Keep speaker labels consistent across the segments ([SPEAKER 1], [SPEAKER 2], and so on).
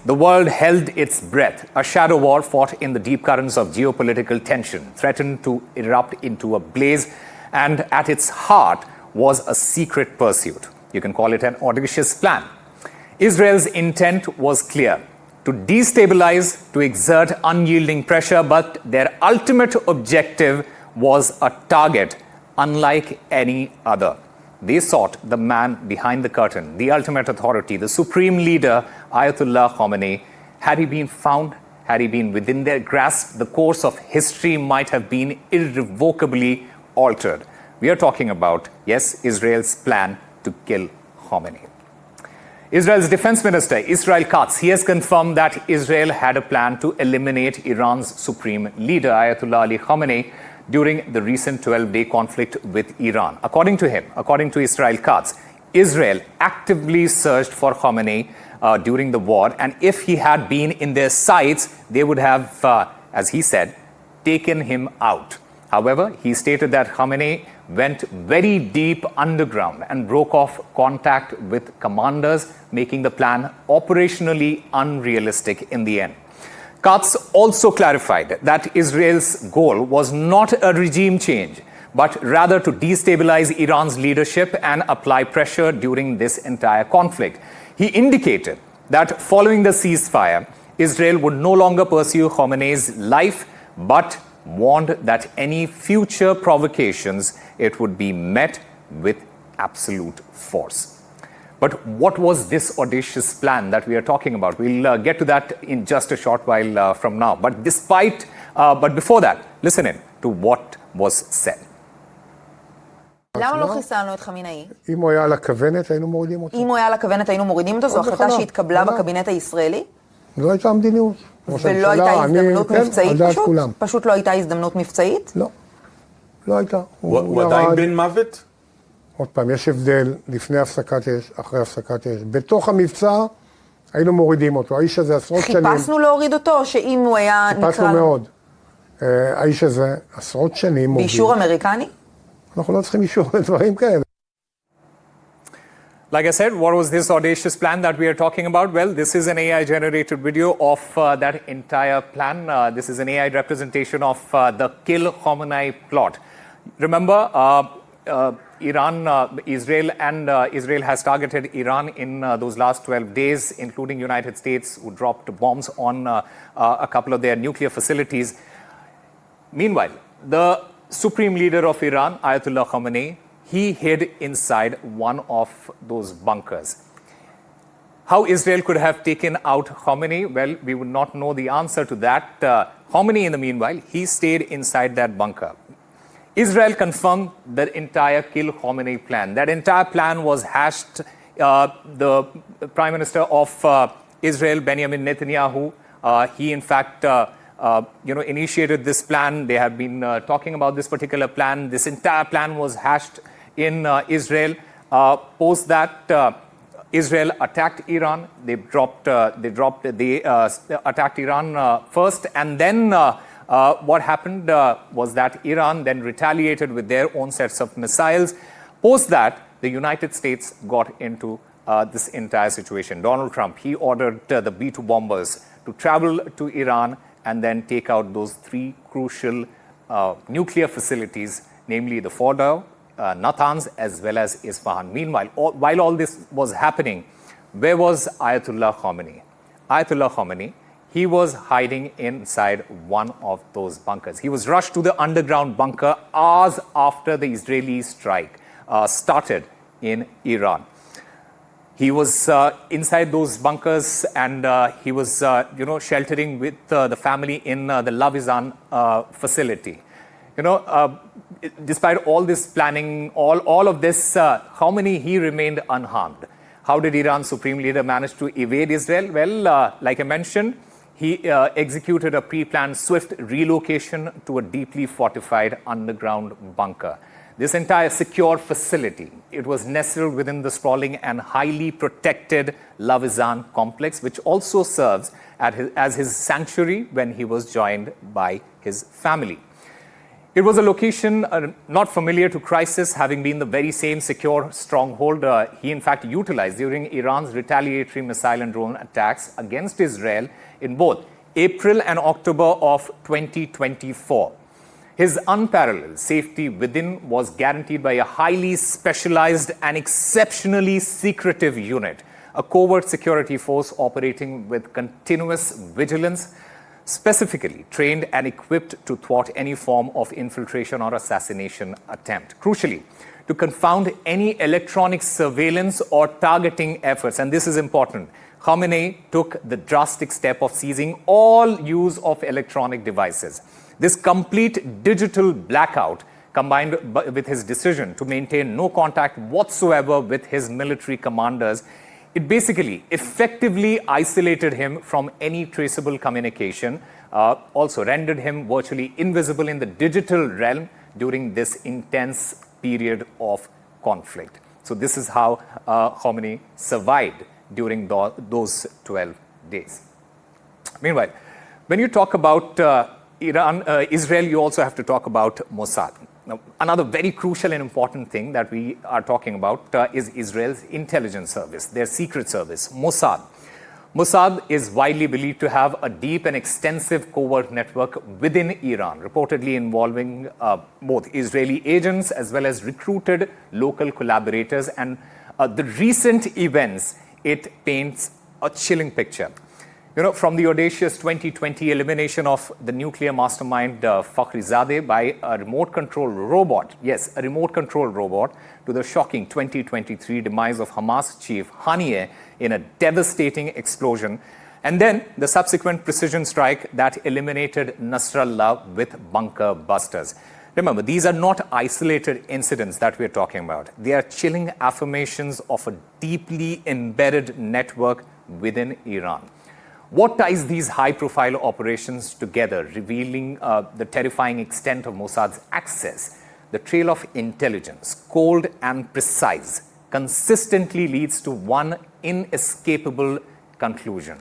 [SPEAKER 1] The world held its breath. A shadow war fought in the deep currents of geopolitical tension threatened to erupt into a blaze, and at its heart was a secret pursuit. You can call it an audacious plan. Israel's intent was clear: to destabilize, to exert unyielding pressure, but their ultimate objective was a target unlike any other. They sought the man behind the curtain, the ultimate authority, the supreme leader, Ayatollah Khamenei. Had he been found, had he been within their grasp, the course of history might have been irrevocably altered. We are talking about, yes, Israel's plan to kill Khamenei. Israel's defense minister, Israel Katz, he has confirmed that Israel had a plan to eliminate Iran's supreme leader, Ayatollah Ali Khamenei, during the recent 12-day conflict with Iran. According to him, according to Israel Katz, Israel actively searched for Khamenei during the war, and if he had been in their sights, they would have, as he said, taken him out. However, he stated that Khamenei went very deep underground and broke off contact with commanders, making the plan operationally unrealistic in the end. Katz also clarified that Israel's goal was not a regime change, but rather to destabilize Iran's leadership and apply pressure during this entire conflict. He indicated that following the ceasefire, Israel would no longer pursue Khamenei's life, but warned that any future provocations, it would be met with absolute force. But what was this audacious plan that we are talking about? We'll get to that in just a short while from now. But before that, listen in to what was said.
[SPEAKER 2] למה לא חיסלנו את חמינאי?
[SPEAKER 3] אם הוא היה על הכוונת, היינו מורידים אותו.
[SPEAKER 2] אם הוא היה על הכוונת, היינו מורידים אותו? זו החלטה שהתקבלה בקבינט הישראלי?
[SPEAKER 3] לא הייתה מדיניות.
[SPEAKER 2] ולא הייתה הזדמנות מבצעית פשוט? פשוט לא הייתה הזדמנות מבצעית?
[SPEAKER 3] לא. לא הייתה.
[SPEAKER 4] הוא עדיין בן מוות?
[SPEAKER 3] עוד פעם, יש הבדל לפני הפסקת אש, אחרי הפסקת אש. בתוך המבצע היינו מורידים אותו. האיש הזה עשרות שנים...
[SPEAKER 2] חיפשנו להוריד אותו, או שאם הוא היה נקרא...
[SPEAKER 3] חיפשנו מאוד. האיש הזה עשרות שנים מוביל.
[SPEAKER 2] באישור אמריקני?
[SPEAKER 3] אנחנו לא צריכים אישור לדברים כאלה.
[SPEAKER 1] Like I said, what was this audacious plan that we are talking about? Well, this is an AI-generated video of that entire plan. This is an AI representation of the Kill Khamenei plot. Remember, Israel has targeted Iran in those last 12 days, including United States, who dropped bombs on a couple of their nuclear facilities. Meanwhile, the supreme leader of Iran, Ayatollah Khamenei, he hid inside one of those bunkers. How Israel could have taken out Khamenei? Well, we would not know the answer to that. Khamenei, in the meanwhile, he stayed inside that bunker. Israel confirmed the entire Kill Khamenei plan. That entire plan was hashed. The Prime Minister of Israel, Benjamin Netanyahu, he in fact initiated this plan. They have been talking about this particular plan. This entire plan was hashed in Israel. Post that, Israel attacked Iran. They attacked Iran first, and then what happened was that Iran then retaliated with their own sets of missiles. Post that, the United States got into this entire situation. Donald Trump, he ordered the B-2 bombers to travel to Iran and then take out those three crucial nuclear facilities, namely the Fordow, Natanz, as well as Isfahan. Meanwhile, while all this was happening, where was Ayatollah Khamenei? Ayatollah Khamenei, he was hiding inside one of those bunkers. He was rushed to the underground bunker hours after the Israeli strike started in Iran. He was inside those bunkers, and he was, sheltering with the family in the Lavizan facility. Despite all this planning, all of this, Khamenei, he remained unharmed. How did Iran's supreme leader manage to evade Israel? Well, like I mentioned, he executed a pre-planned swift relocation to a deeply fortified underground bunker. This entire secure facility, it was nestled within the sprawling and highly protected Lavizan complex, which also serves as his sanctuary when he was joined by his family. It was a location not familiar to crisis, having been the very same secure stronghold he in fact utilized during Iran's retaliatory missile and drone attacks against Israel in both April and October of 2024. His unparalleled safety within was guaranteed by a highly specialized and exceptionally secretive unit, a covert security force operating with continuous vigilance, specifically trained and equipped to thwart any form of infiltration or assassination attempt. Crucially, to confound any electronic surveillance or targeting efforts, and this is important, Khamenei took the drastic step of seizing all use of electronic devices. This complete digital blackout, combined with his decision to maintain no contact whatsoever with his military commanders, it basically effectively isolated him from any traceable communication, also rendered him virtually invisible in the digital realm during this intense period of conflict. So this is how Khamenei survived during those 12 days. Meanwhile, when you talk about Israel, you also have to talk about Mossad. Now, another very crucial and important thing that we are talking about is Israel's intelligence service, their secret service, Mossad. Mossad is widely believed to have a deep and extensive covert network within Iran, reportedly involving both Israeli agents as well as recruited local collaborators. And the recent events, it paints a chilling picture. You know, from the audacious 2020 elimination of the nuclear mastermind Fakhrizadeh by a remote control robot, yes, a remote control robot, to the shocking 2023 demise of Hamas chief Khamenei in a devastating explosion, and then the subsequent precision strike that eliminated Nasrallah with bunker busters. Remember, these are not isolated incidents that we're talking about. They are chilling affirmations of a deeply embedded network within Iran. What ties these high-profile operations together, revealing the terrifying extent of Mossad's access? The trail of intelligence, cold and precise, consistently leads to one inescapable conclusion: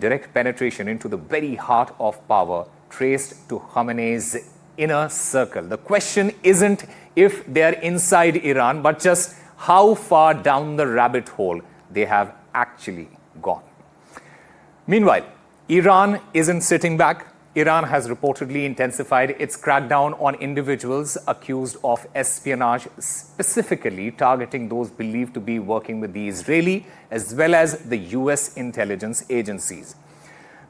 [SPEAKER 1] direct penetration into the very heart of power, traced to Khamenei's inner circle. The question isn't if they're inside Iran, but just how far down the rabbit hole they have actually gone. Meanwhile, Iran isn't sitting back. Iran has reportedly intensified its crackdown on individuals accused of espionage, specifically targeting those believed to be working with the Israeli as well as the US intelligence agencies.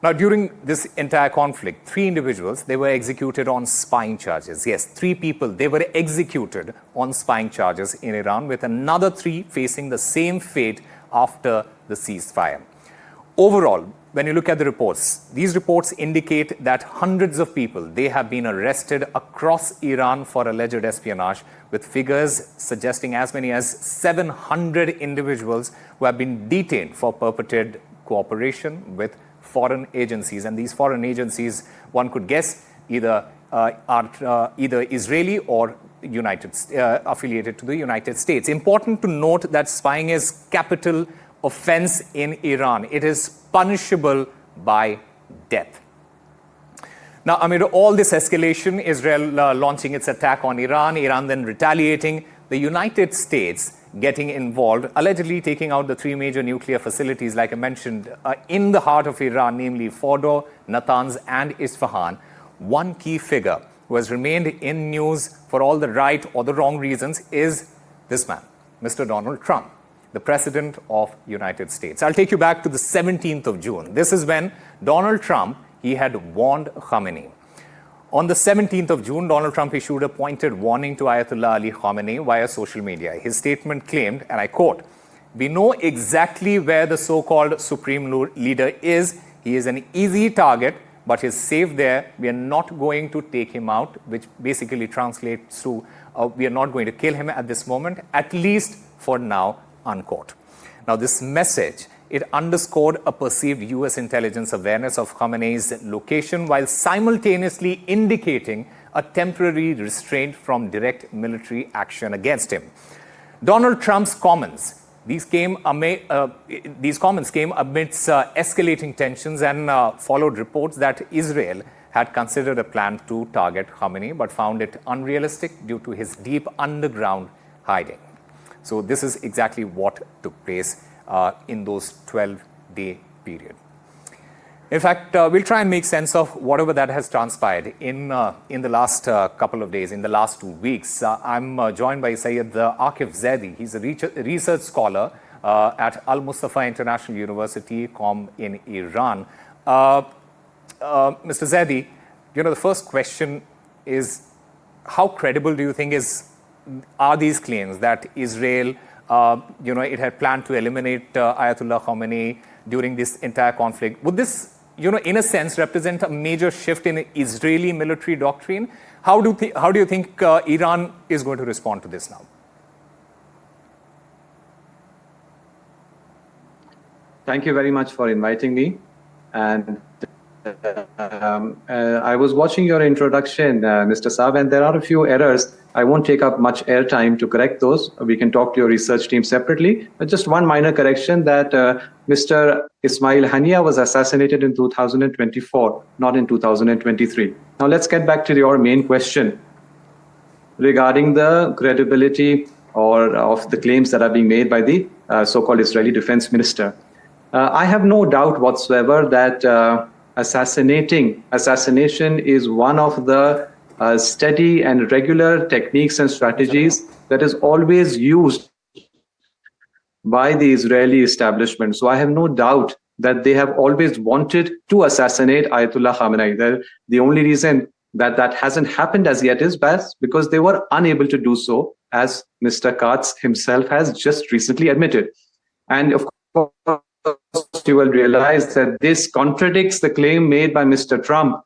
[SPEAKER 1] Now, during this entire conflict, 3 individuals, they were executed on spying charges. Yes, 3 people, they were executed on spying charges in Iran, with another 3 facing the same fate after the ceasefire. Overall, when you look at the reports, these reports indicate that hundreds of people, they have been arrested across Iran for alleged espionage, with figures suggesting as many as 700 individuals who have been detained for perpetrated cooperation with foreign agencies. And these foreign agencies, one could guess, either are either Israeli or affiliated to the United States. Important to note that spying is capital offense in Iran. It is punishable by death. Now, amid all this escalation, Israel launching its attack on Iran, Iran then retaliating, the United States getting involved, allegedly taking out the 3 major nuclear facilities, like I mentioned, in the heart of Iran, namely Fordo, Natanz, and Isfahan. One key figure who has remained in news for all the right or the wrong reasons is this man, Mr. Donald Trump, the President of the United States. I'll take you back to the 17th of June. This is when Donald Trump, he had warned Khamenei. On the 17th of June, Donald Trump issued a pointed warning to Ayatollah Ali Khamenei via social media. His statement claimed, and I quote, "We know exactly where the so-called supreme leader is. He is an easy target, but he's safe there. We are not going to take him out," which basically translates to, we are not going to kill him at this moment, at least for now, unquote. Now, this message, it underscored a perceived US intelligence awareness of Khamenei's location, while simultaneously indicating a temporary restraint from direct military action against him. Donald Trump's comments, these comments came amidst escalating tensions and followed reports that Israel had considered a plan to target Khamenei but found it unrealistic due to his deep underground hiding. So this is exactly what took place in those 12-day period. In fact, we'll try and make sense of whatever that has transpired in the last couple of days, in the last 2 weeks. I'm joined by Syed Akif Zaidi. He's a research scholar at Al Mustafa International University, Qom in Iran. Mr. Zaidi, the first question is, how credible do you think are these claims that Israel, it had planned to eliminate Ayatollah Khamenei during this entire conflict? Would this, in a sense, represent a major shift in Israeli military doctrine? How do you think Iran is going to respond to this now?
[SPEAKER 5] Thank you very much for inviting me. And I was watching your introduction, Mr. Saab, and there are a few errors. I won't take up much airtime to correct those. We can talk to your research team separately. But just one minor correction, that Mr. Ismail Haniya was assassinated in 2024, not in 2023. Now let's get back to your main question regarding the credibility of the claims that are being made by the so-called Israeli defense minister. I have no doubt whatsoever that assassination is one of the steady and regular techniques and strategies that is always used by the Israeli establishment. So I have no doubt that they have always wanted to assassinate Ayatollah Khamenei. The only reason that hasn't happened as yet is because they were unable to do so, as Mr. Katz himself has just recently admitted. And of course, you will realize that this contradicts the claim made by Mr. Trump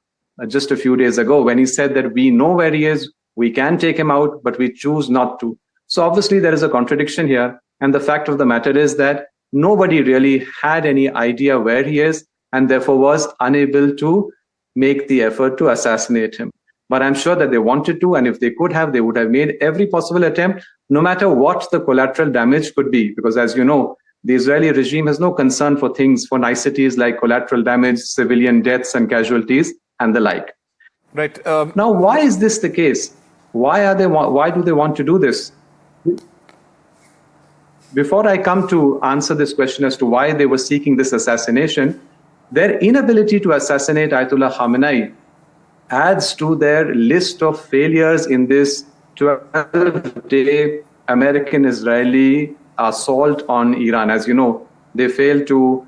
[SPEAKER 5] just a few days ago, when he said that we know where he is, we can take him out, but we choose not to. So obviously there is a contradiction here. And the fact of the matter is that nobody really had any idea where he is, and therefore was unable to make the effort to assassinate him. But I'm sure that they wanted to, and if they could have, they would have made every possible attempt, no matter what the collateral damage could be. Because as you know, the Israeli regime has no concern for niceties like collateral damage, civilian deaths and casualties, and the like.
[SPEAKER 1] Right.
[SPEAKER 5] Now, why is this the case? Why do they want to do this? Before I come to answer this question as to why they were seeking this assassination, their inability to assassinate Ayatollah Khamenei adds to their list of failures in this 12-day American-Israeli assault on Iran. As you know, they failed to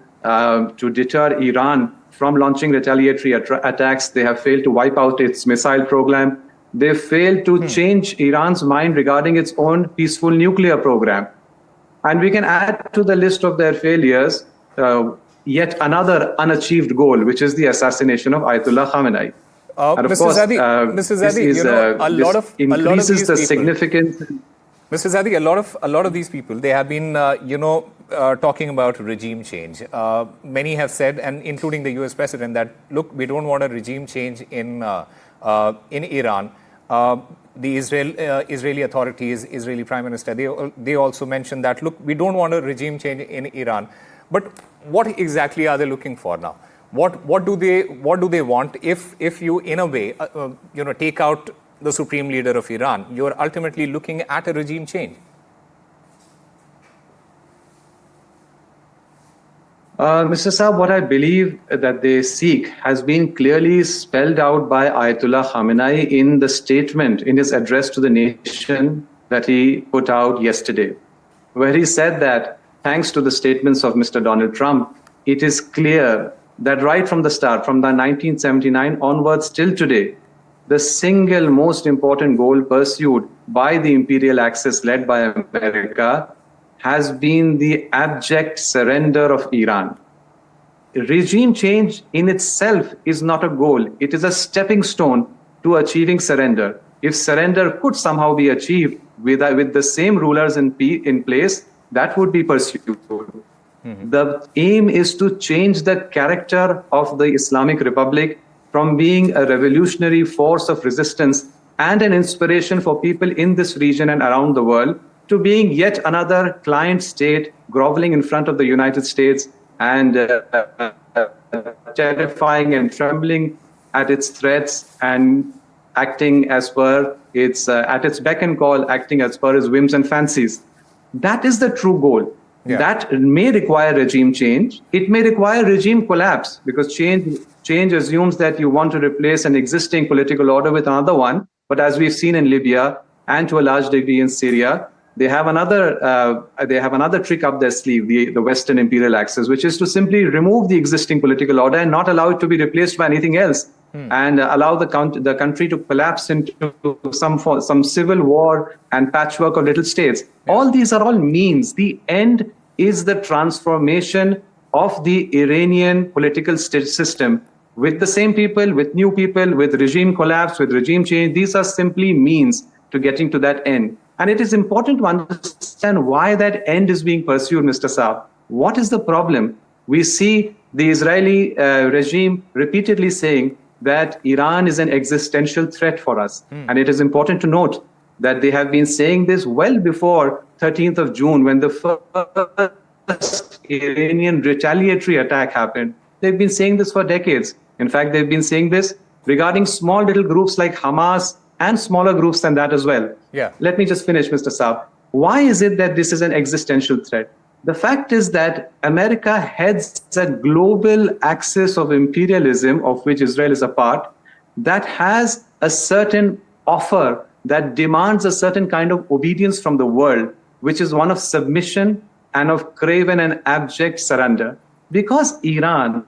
[SPEAKER 5] deter Iran from launching retaliatory attacks. They have failed to wipe out its missile program. They failed to change Iran's mind regarding its own peaceful nuclear program. And we can add to the list of their failures yet another unachieved goal, which is the assassination of Ayatollah Khamenei. And of course,
[SPEAKER 1] Mr. Zadi,
[SPEAKER 5] this increases the significance.
[SPEAKER 1] Mr. Zadi, a lot of these people, they have been, talking about regime change. Many have said, and including the U.S. president, that look, we don't want a regime change in Iran. The Israeli authorities, Israeli Prime Minister, they also mentioned that look, we don't want a regime change in Iran. But what exactly are they looking for now? What do they want? If you, in a way, take out the supreme leader of Iran, you're ultimately looking at a regime change.
[SPEAKER 5] Mr. Saab, what I believe that they seek has been clearly spelled out by Ayatollah Khamenei in the statement, in his address to the nation that he put out yesterday, where he said that thanks to the statements of Mr. Donald Trump, it is clear that right from the start, from the 1979 onwards till today, the single most important goal pursued by the imperial axis led by America has been the abject surrender of Iran. Regime change in itself is not a goal. It is a stepping stone to achieving surrender. If surrender could somehow be achieved with the same rulers in place, that would be pursued. Mm-hmm. The aim is to change the character of the Islamic Republic from being a revolutionary force of resistance and an inspiration for people in this region and around the world, to being yet another client state groveling in front of the United States and terrifying and trembling at its threats and acting as per its, at its beck and call, acting as per its whims and fancies. That is the true goal.
[SPEAKER 1] Yeah.
[SPEAKER 5] That may require regime change. It may require regime collapse, because change assumes that you want to replace an existing political order with another one. But as we've seen in Libya and to a large degree in Syria, they have another trick up their sleeve, the Western imperial axis, which is to simply remove the existing political order and not allow it to be replaced by anything else, and allow the country to collapse into some civil war and patchwork of little states. All these are all means. The end is the transformation of the Iranian political system with the same people, with new people, with regime collapse, with regime change. These are simply means to getting to that end. And it is important to understand why that end is being pursued, Mr. Saab. What is the problem? We see the Israeli regime repeatedly saying that Iran is an existential threat for us. And it is important to note that they have been saying this well before 13th of June, when the first Iranian retaliatory attack happened. They've been saying this for decades. In fact, they've been saying this regarding small little groups like Hamas and smaller groups than that as well.
[SPEAKER 1] Yeah.
[SPEAKER 5] Let me just finish, Mr. Saab. Why is it that this is an existential threat? The fact is that America heads a global axis of imperialism, of which Israel is a part, that has a certain offer that demands a certain kind of obedience from the world, which is one of submission and of craven and abject surrender. Because Iran,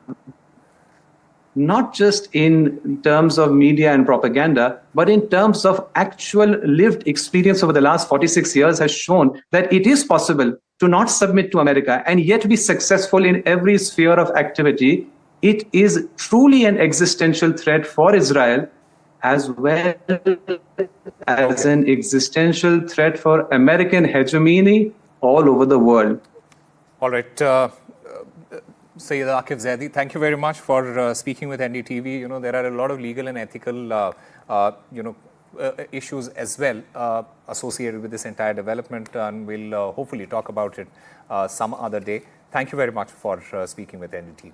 [SPEAKER 5] not just in terms of media and propaganda, but in terms of actual lived experience over the last 46 years, has shown that it is possible to not submit to America and yet be successful in every sphere of activity. It is truly an existential threat for Israel, as well as an existential threat for American hegemony all over the world.
[SPEAKER 1] All right. Sayyid Aqif Zaidi, thank you very much for speaking with NDTV. You know, there are a lot of legal and ethical, issues as well associated with this entire development, and we'll hopefully talk about it some other day. Thank you very much for speaking with NDTV.